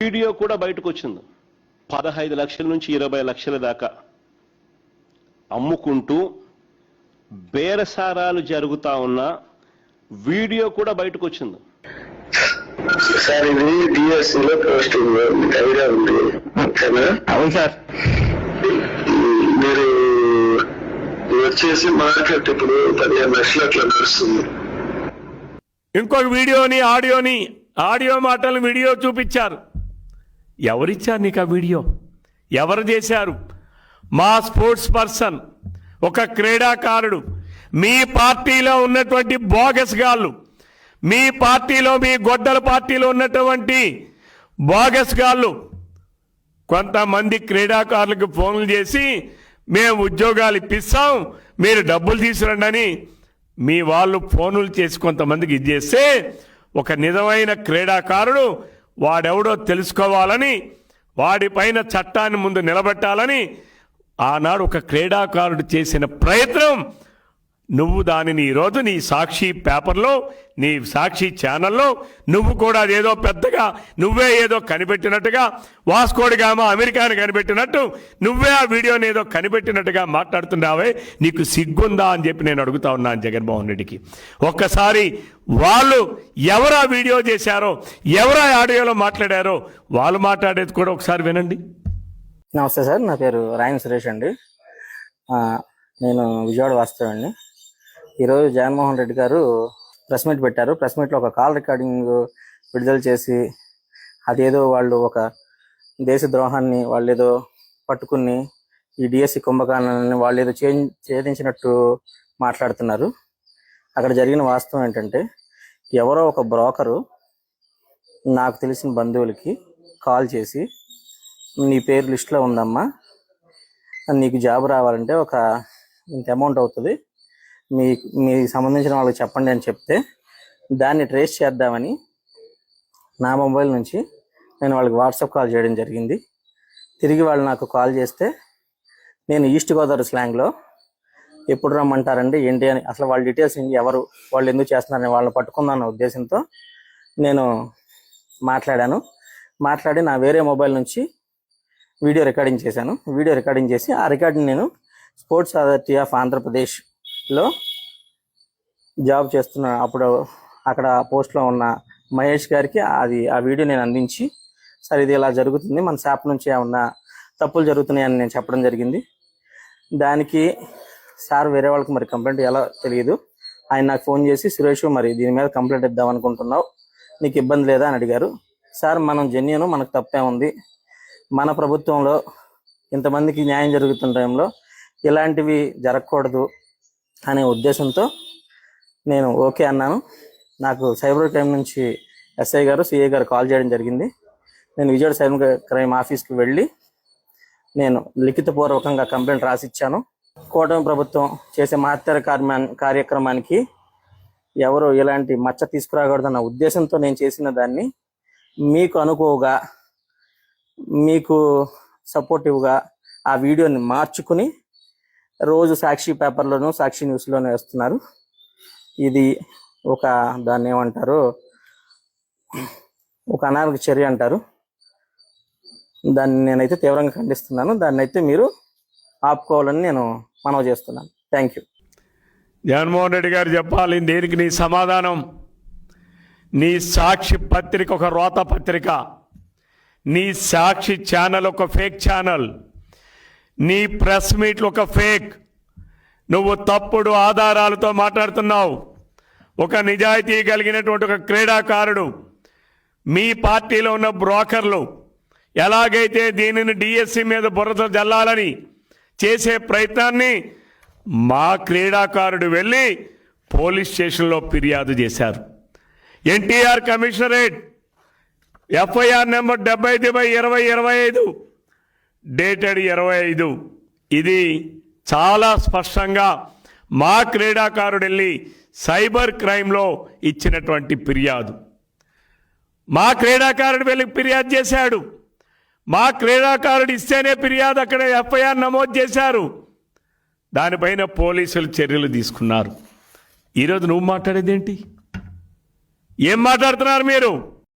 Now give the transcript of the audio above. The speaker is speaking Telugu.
వీడియో కూడా బయటకు వచ్చింది. 15 లక్షల నుంచి 20 లక్షల దాకా అమ్ముకుంటూ బేరసారాలు జరుగుతా ఉన్న వీడియో కూడా బయటకు వచ్చింది. సార్ ఇది డిఎస్సీలో పోస్టింగ్ ఐడియా ఉంది. అవును సార్. మీరు వచ్చేసి మార్కెట్ ఇప్పుడు 15 లక్షలు అట్లా నడుస్తుంది. ఇంకొక వీడియోని ఆడియో మాటలు వీడియో చూపించారు. ఎవరిచ్చారు నీకు ఆ వీడియో? ఎవరు చేశారు? మా స్పోర్ట్స్ పర్సన్, ఒక క్రీడాకారుడు, మీ పార్టీలో ఉన్నటువంటి బోగస్ గాళ్ళు, మీ పార్టీలో, మీ గొడ్డల పార్టీలో ఉన్నటువంటి బోగస్ గాళ్ళు కొంతమంది క్రీడాకారులకు ఫోన్లు చేసి మేము ఉద్యోగాలు ఇప్పిస్తాం, మీరు డబ్బులు తీసుకురండి అని మీ వాళ్ళు ఫోనులు చేసి కొంతమందికి ఇచ్చేస్తే ఒక నిజమైన క్రీడాకారుడు వాడెవడో తెలుసుకోవాలని, వాడిపైన చట్టాన్ని ముందు నిలబెట్టాలని ఆనాడు ఒక క్రీడాకారుడు చేసిన ప్రయత్నం, నువ్వు దానిని ఈరోజు నీ సాక్షి పేపర్లో, నీ సాక్షి ఛానల్లో నువ్వు కూడా అదేదో పెద్దగా నువ్వే ఏదో కనిపెట్టినట్టుగా, వాస్కోడి గామా అమెరికాని కనిపెట్టినట్టు నువ్వే ఆ వీడియోని ఏదో కనిపెట్టినట్టుగా మాట్లాడుతున్నావే, నీకు సిగ్గుందా అని చెప్పి నేను అడుగుతా ఉన్నాను జగన్మోహన్ రెడ్డికి. ఒక్కసారి వాళ్ళు ఎవరు ఆ వీడియో చేశారో, ఎవరు ఆ ఆడియోలో మాట్లాడారో వాళ్ళు మాట్లాడేది కూడా ఒకసారి వినండి. నమస్తే సార్, నా పేరు రాయన్ సురేష్ అండి. నేను విజయవాడ వాస్తవండి. ఈరోజు జగన్మోహన్ రెడ్డి గారు ప్రెస్ మీట్ పెట్టారు. ప్రెస్ మీట్లో ఒక కాల్ రికార్డింగ్ విడుదల చేసి అదేదో వాళ్ళు ఒక దేశ ద్రోహాన్ని వాళ్ళు ఏదో పట్టుకుని ఈ డిఎస్సి కుంభకాణాన్ని వాళ్ళు ఏదో ఛేదించినట్టు మాట్లాడుతున్నారు. అక్కడ జరిగిన వాస్తవం ఏంటంటే, ఎవరో ఒక బ్రోకరు నాకు తెలిసిన బంధువులకి కాల్ చేసి నీ పేరు లిస్టులో ఉందమ్మా, నీకు జాబ్ రావాలంటే ఒక ఇంత అమౌంట్ అవుతుంది, మీకు సంబంధించిన వాళ్ళకి చెప్పండి అని చెప్తే దాన్ని ట్రేస్ చేద్దామని నా మొబైల్ నుంచి నేను వాళ్ళకి వాట్సాప్ కాల్ చేయడం జరిగింది. తిరిగి వాళ్ళు నాకు కాల్ చేస్తే నేను ఈస్ట్ గోదావరి స్లాంగ్లో ఎప్పుడు రమ్మంటారండి ఏంటి అని, అసలు వాళ్ళ డీటెయిల్స్ ఎవరు, వాళ్ళు ఎందుకు చేస్తున్నారని వాళ్ళని పట్టుకుందాన్న ఉద్దేశంతో నేను మాట్లాడి నా వేరే మొబైల్ నుంచి వీడియో రికార్డింగ్ చేశాను. వీడియో రికార్డింగ్ చేసి ఆ రికార్డింగ్ నేను స్పోర్ట్స్ అథారిటీ ఆఫ్ ఆంధ్రప్రదేశ్లో జాబ్ చేస్తున్న అప్పుడు అక్కడ పోస్ట్లో ఉన్న మహేష్ గారికి ఆ వీడియో నేను అందించి, సార్ ఇది ఇలా జరుగుతుంది, మన శాప్ నుంచి ఏమన్నా తప్పులు జరుగుతున్నాయని నేను చెప్పడం జరిగింది. దానికి సార్ వేరే వాళ్ళకి మరి కంప్లైంట్ ఎలా తెలియదు, ఆయన నాకు ఫోన్ చేసి సురేష్ మరి దీని మీద కంప్లైంట్ ఇద్దాం అనుకుంటున్నావు, నీకు ఇబ్బంది లేదా అని అడిగారు. సార్ మనం జెన్యూన్, మనకు తప్పే ఉంది, మన ప్రభుత్వంలో ఇంతమందికి న్యాయం జరుగుతున్న టైంలో ఇలాంటివి జరగకూడదు అనే ఉద్దేశంతో నేను ఓకే అన్నాను. నాకు సైబర్ క్రైమ్ నుంచి ఎస్ఐ గారు, సిఐ గారు కాల్ చేయడం జరిగింది. నేను విజయవాడ సైబర్ క్రైమ్ ఆఫీస్కి వెళ్ళి నేను లిఖితపూర్వకంగా కంప్లైంట్ రాసిచ్చాను. కూటమి ప్రభుత్వం చేసే మహత్తర కార్యక్రమానికి ఎవరు ఇలాంటి మచ్చ తీసుకురాకూడదన్న ఉద్దేశంతో నేను చేసిన దాన్ని మీకు అనుకువగా, మీకు సపోర్టివ్గా ఆ వీడియోని మార్చుకుని రోజు సాక్షి పేపర్లోనూ సాక్షి న్యూస్లోనూ వేస్తున్నారు. ఇది దాన్ని ఏమంటారు, ఒక అనాగరిక చర్య అంటారు. దాన్ని నేనైతే తీవ్రంగా ఖండిస్తున్నాను. దాన్ని అయితే మీరు ఆపుకోవాలని నేను మనవి చేస్తున్నాను. Thank you. జగన్మోహన్ రెడ్డి గారు చెప్పాలి దేనికి నీ సమాధానం. నీ సాక్షి పత్రిక ఒక రోత పత్రిక, నీ సాక్షి ఛానల్ ఒక ఫేక్ ఛానల్, నీ ప్రెస్ మీట్లు ఒక ఫేక్, నువ్వు తప్పుడు ఆధారాలతో మాట్లాడుతున్నావు. ఒక నిజాయితీ కలిగినటువంటి ఒక క్రీడాకారుడు, మీ పార్టీలో ఉన్న బ్రోకర్లు ఎలాగైతే దీనిని డిఎస్సి మీద బురద జల్లాలని చేసే ప్రయత్నాన్ని మా క్రీడాకారుడు వెళ్ళి పోలీస్ స్టేషన్లో ఫిర్యాదు చేశారు. NTR commissionerate FIR number 75/2025 dated 25. ఇది చాలా స్పష్టంగా మా క్రీడాకారుడు వెళ్ళి సైబర్ క్రైమ్లో ఇచ్చినటువంటి ఫిర్యాదు. మా క్రీడాకారుడు వెళ్ళి ఫిర్యాదు చేశాడు. మా క్రీడాకారుడు ఇస్తేనే ఫిర్యాదు అక్కడ ఎఫ్ఐఆర్ నమోదు చేశారు. దానిపైన పోలీసులు చర్యలు తీసుకున్నారు. ఈరోజు నువ్వు మాట్లాడేదేంటి? ఏం మాట్లాడుతున్నారు మీరు?